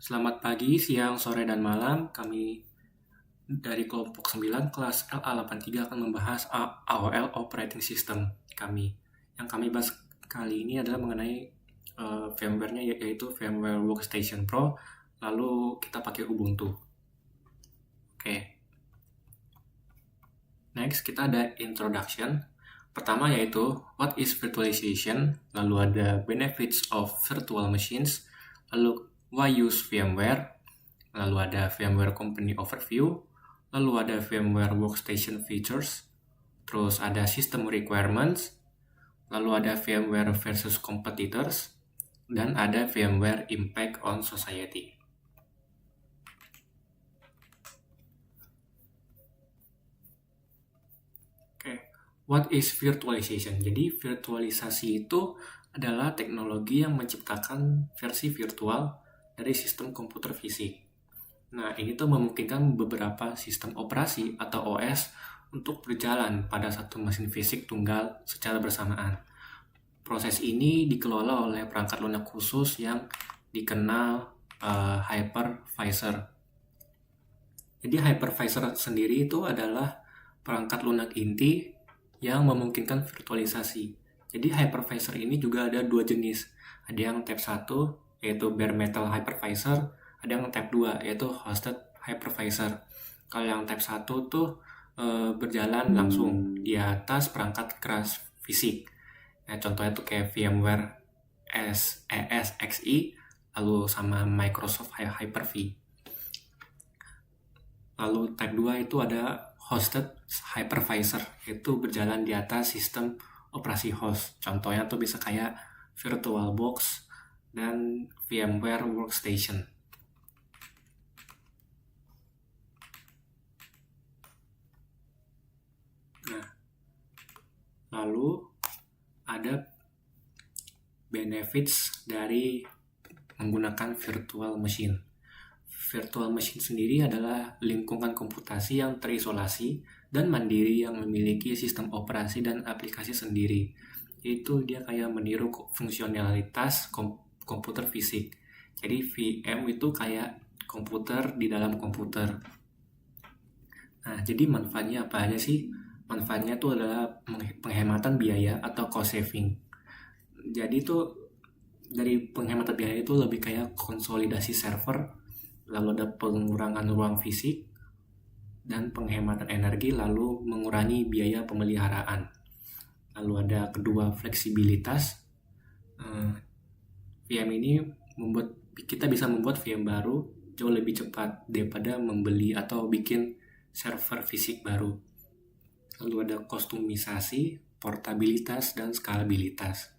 Selamat pagi, siang, sore, dan malam. Kami dari kelompok 9 kelas LA83 akan membahas AOL Operating System kami. Yang kami bahas kali ini adalah mengenai VMware-nya, yaitu VMware Workstation Pro. Lalu kita pakai Ubuntu. Oke. Next, kita ada introduction. Pertama yaitu what is virtualization, lalu ada benefits of virtual machines, lalu why use VMware, lalu ada VMware Company Overview, lalu ada VMware Workstation Features, terus ada System Requirements, lalu ada VMware versus Competitors, dan ada VMware Impact on Society. What is virtualization? Jadi virtualisasi itu adalah teknologi yang menciptakan versi virtual dari sistem komputer fisik. Nah, ini tuh memungkinkan beberapa sistem operasi atau OS untuk berjalan pada satu mesin fisik tunggal secara bersamaan. Proses ini dikelola oleh perangkat lunak khusus yang dikenal hypervisor. Jadi hypervisor sendiri itu adalah perangkat lunak inti yang memungkinkan virtualisasi. Jadi hypervisor ini juga ada dua jenis. Ada yang type 1 yaitu bare metal hypervisor, ada yang type 2 yaitu hosted hypervisor. Kalau yang type 1 tuh berjalan langsung di atas perangkat keras fisik. Nah, contohnya tuh kayak VMware ESXi lalu sama Microsoft Hyper-V. Lalu type 2 itu ada hosted hypervisor, itu berjalan di atas sistem operasi host. Contohnya tuh bisa kayak VirtualBox dan VMware Workstation. Nah, lalu ada benefits dari menggunakan virtual machine. Virtual machine sendiri adalah lingkungan komputasi yang terisolasi dan mandiri yang memiliki sistem operasi dan aplikasi sendiri. Itu dia kayak meniru fungsionalitas komputer fisik. Jadi VM itu kayak komputer di dalam komputer. Nah, jadi manfaatnya apa aja sih? Manfaatnya itu adalah penghematan biaya atau cost saving. Jadi itu dari penghematan biaya itu lebih kayak konsolidasi server, lalu ada pengurangan ruang fisik dan penghematan energi, lalu mengurangi biaya pemeliharaan. Lalu ada kedua, fleksibilitas. VM ini membuat kita bisa membuat VM baru jauh lebih cepat daripada membeli atau bikin server fisik baru. Lalu ada kostumisasi, portabilitas, dan skalabilitas.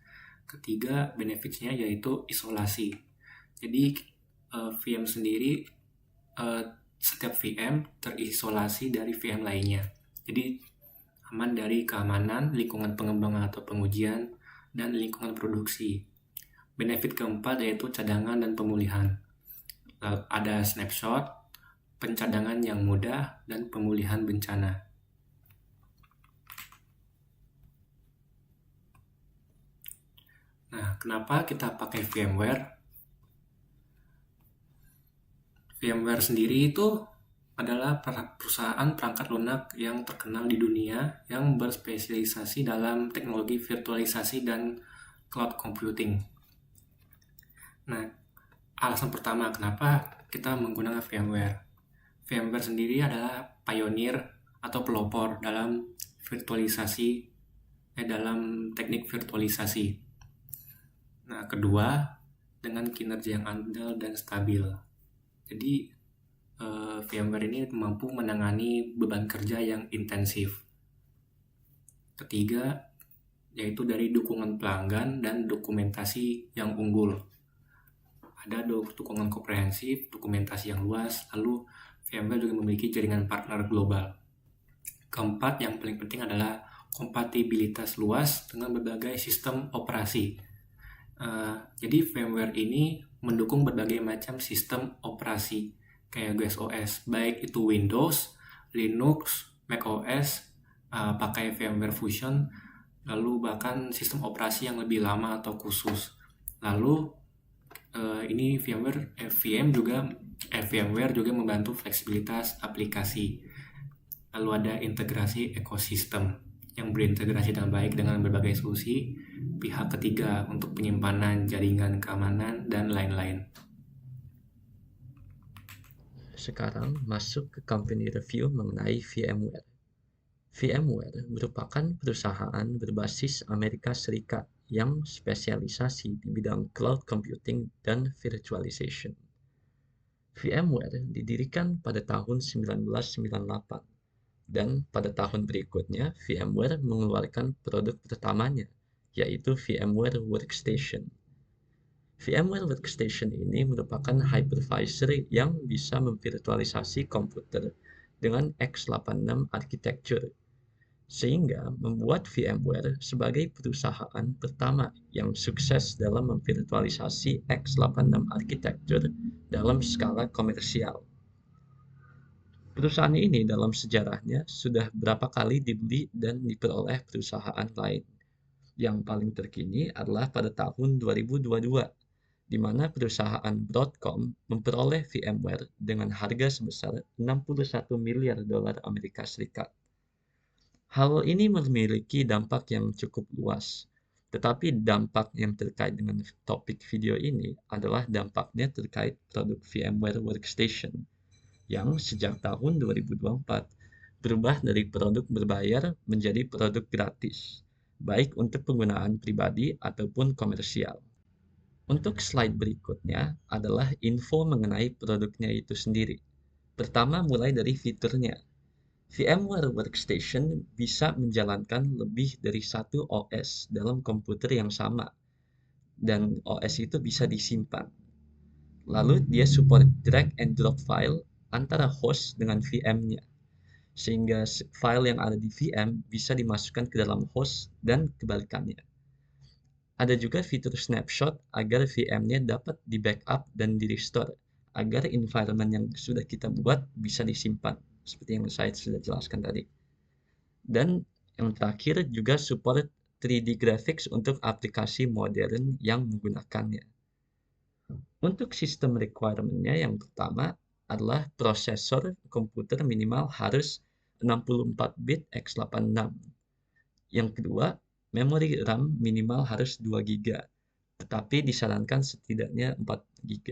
Ketiga, benefitsnya yaitu isolasi. Jadi VM sendiri, setiap VM terisolasi dari VM lainnya. Jadi aman dari keamanan, lingkungan pengembangan atau pengujian, dan lingkungan produksi. Benefit keempat yaitu cadangan dan pemulihan. Ada snapshot, pencadangan yang mudah, dan pemulihan bencana. Nah, kenapa kita pakai VMware? VMware sendiri itu adalah perusahaan perangkat lunak yang terkenal di dunia yang berspesialisasi dalam teknologi virtualisasi dan cloud computing. Nah, alasan pertama kenapa kita menggunakan VMware. VMware sendiri adalah pionir atau pelopor dalam virtualisasi, dalam teknik virtualisasi. Nah, kedua, dengan kinerja yang andal dan stabil. Jadi VMware ini mampu menangani beban kerja yang intensif. Ketiga, yaitu dari dukungan pelanggan dan dokumentasi yang unggul. Ada dukungan komprehensif, dokumentasi yang luas, lalu VMware juga memiliki jaringan partner global. Keempat, yang paling penting adalah kompatibilitas luas dengan berbagai sistem operasi. Jadi VMware ini mendukung berbagai macam sistem operasi kayak GUI/OS, baik itu Windows, Linux, macOS, pakai VMware Fusion, lalu bahkan sistem operasi yang lebih lama atau khusus. Lalu Ini VMware juga membantu fleksibilitas aplikasi. Lalu ada integrasi ekosistem yang berintegrasi dengan baik dengan berbagai solusi pihak ketiga untuk penyimpanan, jaringan keamanan, dan lain-lain. Sekarang masuk ke company review mengenai VMware. VMware merupakan perusahaan berbasis Amerika Serikat yang spesialisasi di bidang cloud computing dan virtualization. VMware didirikan pada tahun 1998 dan pada tahun berikutnya VMware mengeluarkan produk pertamanya, yaitu VMware Workstation. VMware Workstation ini merupakan hypervisor yang bisa memvirtualisasi komputer dengan x86 architecture, sehingga membuat VMware sebagai perusahaan pertama yang sukses dalam memvirtualisasi x86 architecture dalam skala komersial. Perusahaan ini dalam sejarahnya sudah berapa kali dibeli dan diperoleh perusahaan lain. Yang paling terkini adalah pada tahun 2022, di mana perusahaan Broadcom memperoleh VMware dengan harga sebesar 61 miliar dolar Amerika Serikat. Hal ini memiliki dampak yang cukup luas, tetapi dampak yang terkait dengan topik video ini adalah dampaknya terkait produk VMware Workstation yang sejak tahun 2024 berubah dari produk berbayar menjadi produk gratis, baik untuk penggunaan pribadi ataupun komersial. Untuk slide berikutnya adalah info mengenai produknya itu sendiri. Pertama, mulai dari fiturnya. VMware Workstation bisa menjalankan lebih dari satu OS dalam komputer yang sama, dan OS itu bisa disimpan. Lalu dia support drag and drop file antara host dengan VM-nya, sehingga file yang ada di VM bisa dimasukkan ke dalam host dan kebalikannya. Ada juga fitur snapshot agar VM-nya dapat di-backup dan di-restore, agar environment yang sudah kita buat bisa disimpan, seperti yang saya sudah jelaskan tadi. Dan yang terakhir juga support 3D graphics untuk aplikasi modern yang menggunakannya. Untuk sistem requirement-nya yang pertama adalah prosesor komputer minimal harus 64 bit x86. Yang kedua, memori RAM minimal harus 2 GB, tetapi disarankan setidaknya 4 GB.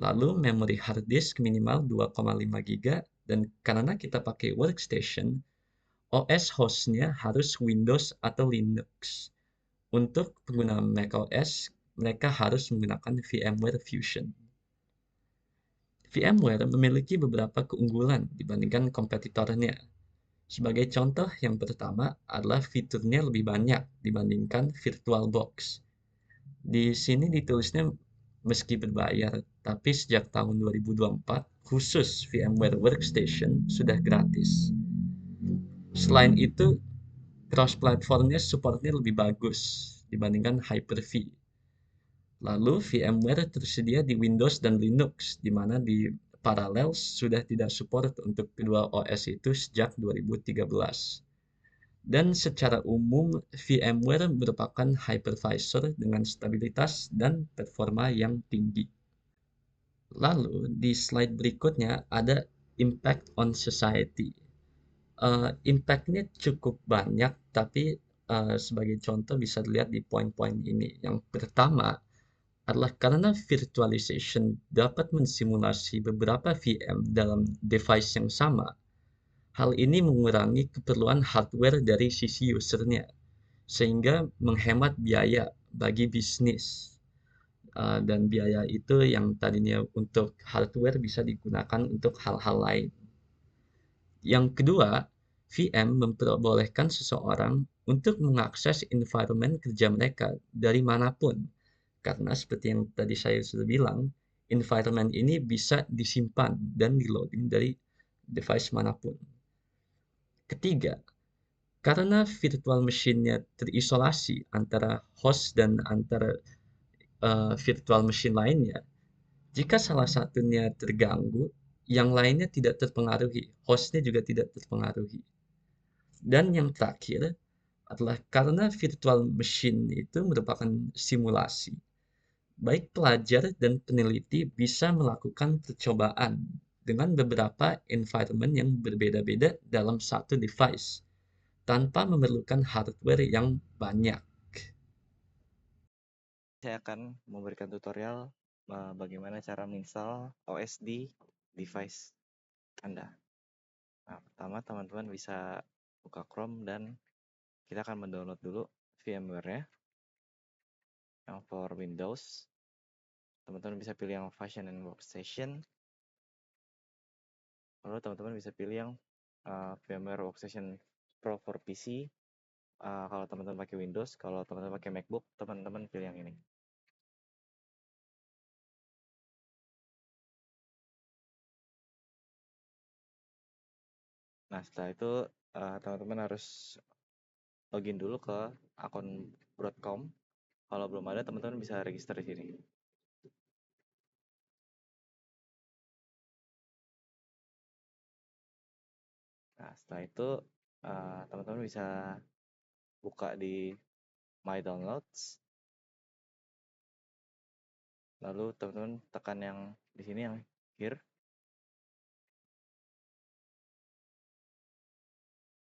Lalu memori hard disk minimal 2,5 GB, dan karena kita pakai workstation, OS hostnya harus Windows atau Linux. Untuk pengguna macOS, mereka harus menggunakan VMware Fusion. VMware memiliki beberapa keunggulan dibandingkan kompetitornya. Sebagai contoh, yang pertama adalah fiturnya lebih banyak dibandingkan VirtualBox. Di sini ditulisnya meski berbayar, tapi sejak tahun 2024, khusus VMware Workstation sudah gratis. Selain itu, cross-platformnya supportnya lebih bagus dibandingkan Hyper-V. Lalu VMware tersedia di Windows dan Linux, di mana di Parallels sudah tidak support untuk kedua OS itu sejak 2013. Dan secara umum, VMware merupakan hypervisor dengan stabilitas dan performa yang tinggi. Lalu di slide berikutnya ada impact on society. Impact-nya cukup banyak, tapi sebagai contoh bisa dilihat di poin-poin ini. Yang pertama adalah karena virtualization dapat mensimulasi beberapa VM dalam device yang sama. Hal ini mengurangi keperluan hardware dari sisi usernya, sehingga menghemat biaya bagi bisnis. Dan biaya itu yang tadinya untuk hardware bisa digunakan untuk hal-hal lain. Yang kedua, VM memperbolehkan seseorang untuk mengakses environment kerja mereka dari manapun. Karena seperti yang tadi saya sudah bilang, environment ini bisa disimpan dan di-loading dari device manapun. Ketiga, karena virtual machine-nya terisolasi antara host dan antara virtual machine lainnya, jika salah satunya terganggu, yang lainnya tidak terpengaruhi, hostnya juga tidak terpengaruhi. Dan yang terakhir adalah karena virtual machine itu merupakan simulasi, Baik pelajar dan peneliti bisa melakukan percobaan dengan beberapa environment yang berbeda-beda dalam satu device, tanpa memerlukan hardware yang banyak. Saya akan memberikan tutorial bagaimana cara menginstal OS di device Anda. Nah, pertama teman-teman bisa buka Chrome dan kita akan mendownload dulu VMware-nya yang for Windows. Teman-teman bisa pilih yang Function and Workstation. Lalu teman-teman bisa pilih yang VMware Workstation Pro for PC. Kalau teman-teman pakai Windows, kalau teman-teman pakai MacBook, teman-teman pilih yang ini. Nah, setelah itu teman-teman harus login dulu ke akun Broadcom. Kalau belum ada, teman-teman bisa register di sini. Nah, setelah itu teman-teman bisa buka di My Downloads. Lalu teman-teman tekan yang di sini yang here.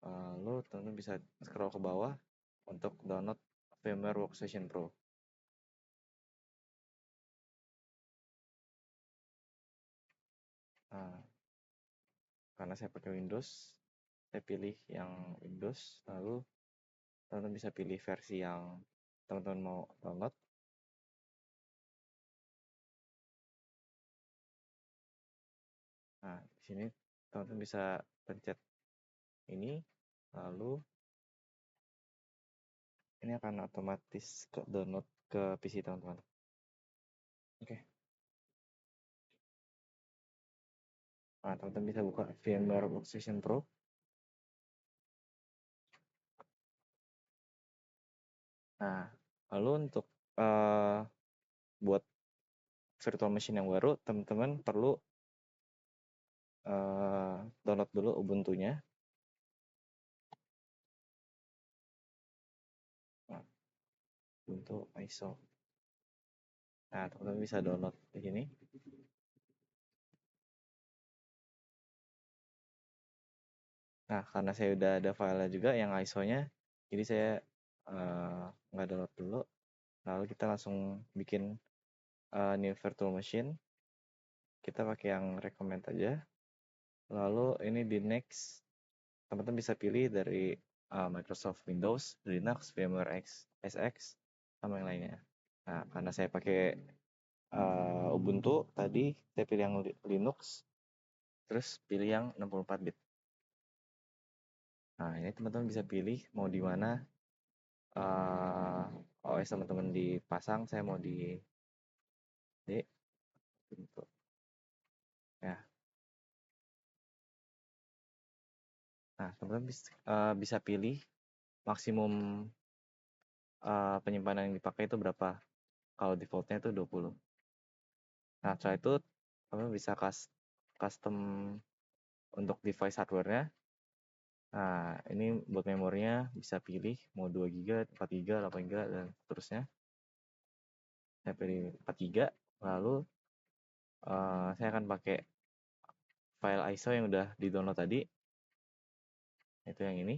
Lalu teman-teman bisa scroll ke bawah untuk download VMware Workstation Pro. Nah, karena saya pakai Windows, saya pilih yang Windows. Lalu teman-teman bisa pilih versi yang teman-teman mau download. Nah, di sini teman-teman bisa pencet ini, lalu ini akan otomatis ke download ke PC teman-teman. Oke. Nah, teman-teman bisa buka VMware Workstation Pro. Nah, lalu untuk buat virtual machine yang baru, teman-teman perlu download dulu Ubuntu-nya. Nah, Ubuntu ISO. Nah, teman-teman bisa download di sini. Nah, karena saya udah ada filenya juga yang ISO-nya, jadi saya nggak download dulu. Lalu kita langsung bikin new virtual machine. Kita pakai yang recommend aja. Lalu ini di next, teman-teman bisa pilih dari Microsoft Windows, Linux, VMware SX, sama yang lainnya. Nah, karena saya pakai Ubuntu tadi, saya pilih yang Linux, terus pilih yang 64 bit. Nah, ini teman-teman bisa pilih mau di mana OS teman-teman dipasang. Saya mau di D, Ubuntu. Ya. Nah, teman-teman bisa pilih maksimum penyimpanan yang dipakai itu berapa. Kalau defaultnya itu 20. Nah, setelah itu teman bisa custom untuk device hardware-nya. Nah, ini buat memorinya bisa pilih mau 2 GB, 4 GB, 8 GB, dan seterusnya. Saya pilih 4 GB, lalu saya akan pakai file ISO yang udah di-download tadi. Itu yang ini.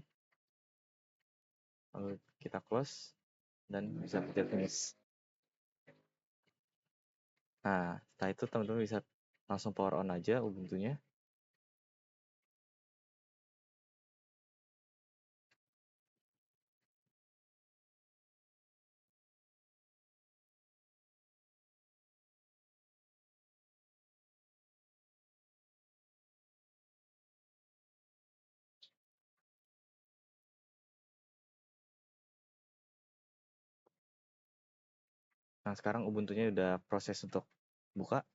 Lalu kita close, dan bisa pencet finish. Nah, setelah itu teman-teman bisa langsung power on aja Ubuntu-nya. Nah, sekarang Ubuntu-nya udah proses untuk buka.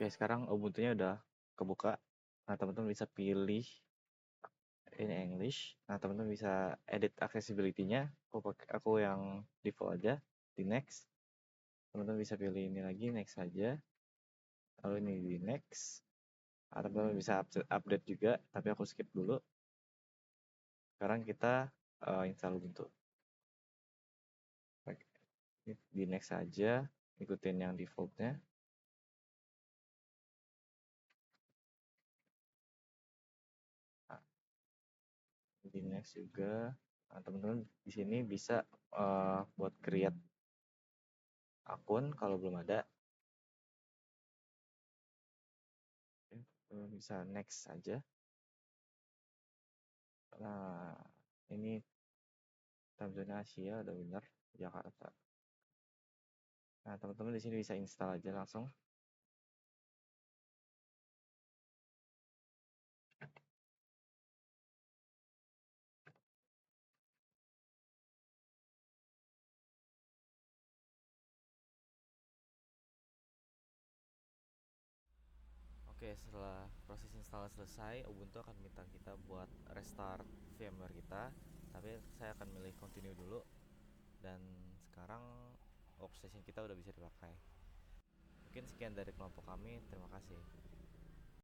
Oke, sekarang Ubuntu-nya udah kebuka. Nah, teman-teman bisa pilih ini English. Nah, teman-teman bisa edit accessibility-nya. Aku yang default aja di next. Teman-teman bisa pilih ini lagi next saja. Lalu ini di next. Nah, teman-teman bisa update juga, tapi aku skip dulu. Sekarang kita install Ubuntu. Di next saja, ikutin yang defaultnya. Nah, di next juga. Nah, teman-teman di sini bisa buat create akun kalau belum ada. Bisa next saja. Nah, ini time zone Asia udah benar, Jakarta. Nah, teman-teman di sini bisa install aja langsung. Oke, setelah proses install selesai, Ubuntu akan minta kita buat restart VMware kita. Tapi saya akan milih continue dulu. Dan sekarang workstation kita udah bisa dipakai. Mungkin sekian dari kelompok kami. Terima kasih.